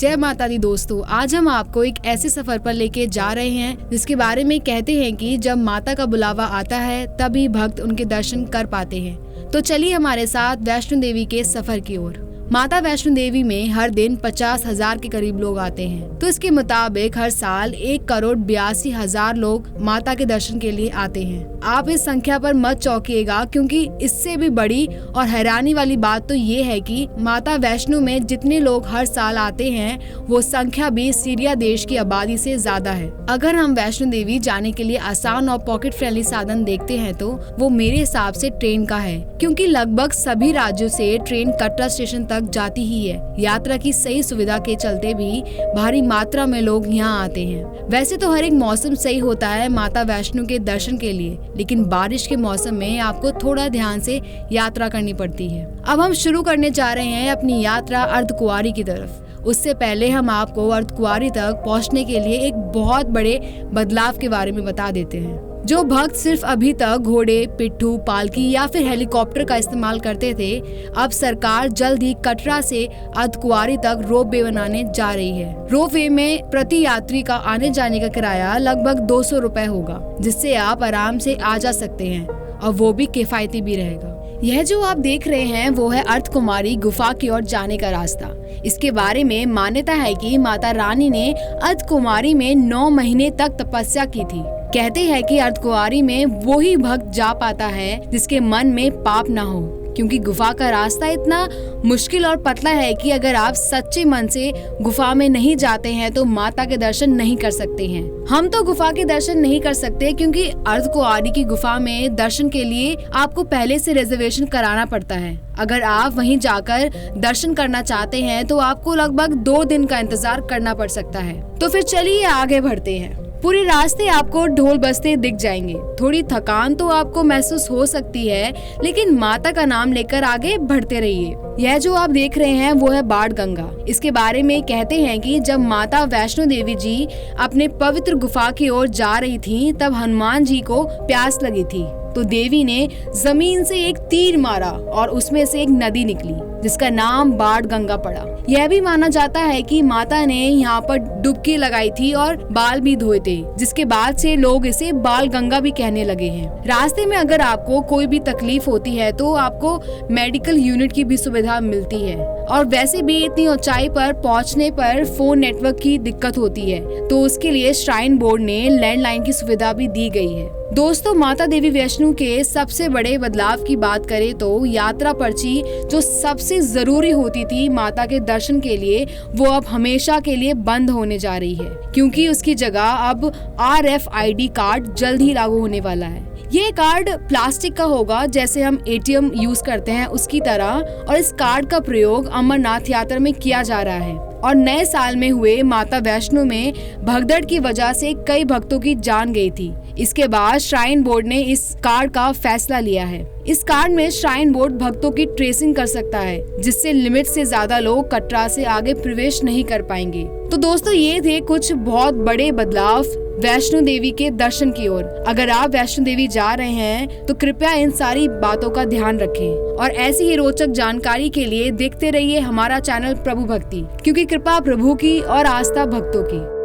जय माता दी दोस्तों, आज हम आपको एक ऐसे सफर पर लेके जा रहे हैं जिसके बारे में कहते हैं कि जब माता का बुलावा आता है तभी भक्त उनके दर्शन कर पाते हैं। तो चलिए हमारे साथ वैष्णो देवी के सफर की ओर। माता वैष्णो देवी में हर दिन 50,000 के करीब लोग आते हैं। तो इसके मुताबिक हर साल 1,82,00,000 लोग माता के दर्शन के लिए आते हैं। आप इस संख्या पर मत चौंकिएगा, क्योंकि इससे भी बड़ी और हैरानी वाली बात तो ये है कि माता वैष्णो में जितने लोग हर साल आते हैं वो संख्या भी सीरिया देश की आबादी से ज्यादा है। अगर हम वैष्णो देवी जाने के लिए आसान और पॉकेट फ्रेंडली साधन देखते हैं तो वो मेरे हिसाब से ट्रेन का है, क्योंकि लगभग सभी राज्यों से ट्रेन कटरा स्टेशन तक जाती ही है। यात्रा की सही सुविधा के चलते भी भारी मात्रा में लोग यहाँ आते हैं। वैसे तो हर एक मौसम सही होता है माता वैष्णो के दर्शन के लिए, लेकिन बारिश के मौसम में आपको थोड़ा ध्यान से यात्रा करनी पड़ती है। अब हम शुरू करने जा रहे हैं अपनी यात्रा अर्धकुंवारी की तरफ। उससे पहले हम आपको अर्धकुंवारी तक पहुँचने के लिए एक बहुत बड़े बदलाव के बारे में बता देते हैं। जो भक्त सिर्फ अभी तक घोड़े, पिट्ठू, पालकी या फिर हेलीकॉप्टर का इस्तेमाल करते थे, अब सरकार जल्द ही कटरा से अर्धकुंवारी तक रोपवे बनाने जा रही है। रोपवे में प्रति यात्री का आने जाने का किराया लगभग 200 रुपए होगा, जिससे आप आराम से आ जा सकते हैं और वो भी किफायती भी रहेगा। यह जो आप देख रहे हैं वो है अर्धकुंवारी गुफा की ओर जाने का रास्ता। इसके बारे में मान्यता है कि माता रानी ने अर्धकुंवारी में 9 महीने तक तपस्या की थी। कहते हैं कि अर्धकुंवारी में वो ही भक्त जा पाता है जिसके मन में पाप ना हो, क्योंकि गुफा का रास्ता इतना मुश्किल और पतला है कि अगर आप सच्चे मन से गुफा में नहीं जाते हैं तो माता के दर्शन नहीं कर सकते हैं। हम तो गुफा के दर्शन नहीं कर सकते, क्योंकि अर्धकुंवारी की गुफा में दर्शन के लिए आपको पहले से रिजर्वेशन कराना पड़ता है। अगर आप वहीं जाकर दर्शन करना चाहते हैं तो आपको लगभग 2 दिन का इंतजार करना पड़ सकता है। तो फिर चलिए आगे बढ़ते हैं। पूरे रास्ते आपको ढोल बजते दिख जाएंगे। थोड़ी थकान तो आपको महसूस हो सकती है, लेकिन माता का नाम लेकर आगे बढ़ते रहिए। यह जो आप देख रहे हैं वो है बाण गंगा। इसके बारे में कहते हैं कि जब माता वैष्णो देवी जी अपने पवित्र गुफा की ओर जा रही थी तब हनुमान जी को प्यास लगी थी, तो देवी ने जमीन से एक तीर मारा और उसमें से एक नदी निकली जिसका नाम बाण गंगा पड़ा। यह भी माना जाता है कि माता ने यहाँ पर डुबकी लगाई थी और बाल भी धोए थे, जिसके बाद से लोग इसे बाल गंगा भी कहने लगे हैं। रास्ते में अगर आपको कोई भी तकलीफ होती है तो आपको मेडिकल यूनिट की भी सुविधा मिलती है, और वैसे भी इतनी ऊंचाई पर पहुँचने पर फोन नेटवर्क की दिक्कत होती है, तो उसके लिए श्राइन बोर्ड ने लैंडलाइन की सुविधा भी दी गई है। दोस्तों, माता देवी वैष्णो के सबसे बड़े बदलाव की बात करें तो यात्रा पर्ची जो सबसे जरूरी होती थी माता के दर्शन के लिए, वो अब हमेशा के लिए बंद होने जा रही है, क्योंकि उसकी जगह अब RFID कार्ड जल्द ही लागू होने वाला है। ये कार्ड प्लास्टिक का होगा, जैसे हम ATM यूज करते हैं उसकी तरह, और इस कार्ड का प्रयोग अमरनाथ यात्रा में किया जा रहा है। और नए साल में हुए माता वैष्णो में भगदड़ की वजह से कई भक्तों की जान गई थी। इसके बाद श्राइन बोर्ड ने इस कार्ड का फैसला लिया है। इस कार्ड में श्राइन बोर्ड भक्तों की ट्रेसिंग कर सकता है, जिससे लिमिट से ज्यादा लोग कटरा से आगे प्रवेश नहीं कर पाएंगे। तो दोस्तों, ये थे कुछ बहुत बड़े बदलाव वैष्णो देवी के दर्शन की ओर। अगर आप वैष्णो देवी जा रहे हैं तो कृपया इन सारी बातों का ध्यान रखें, और ऐसी ही रोचक जानकारी के लिए देखते रहिए हमारा चैनल प्रभु भक्ति, क्योंकि कृपा प्रभु की और आस्था भक्तों की।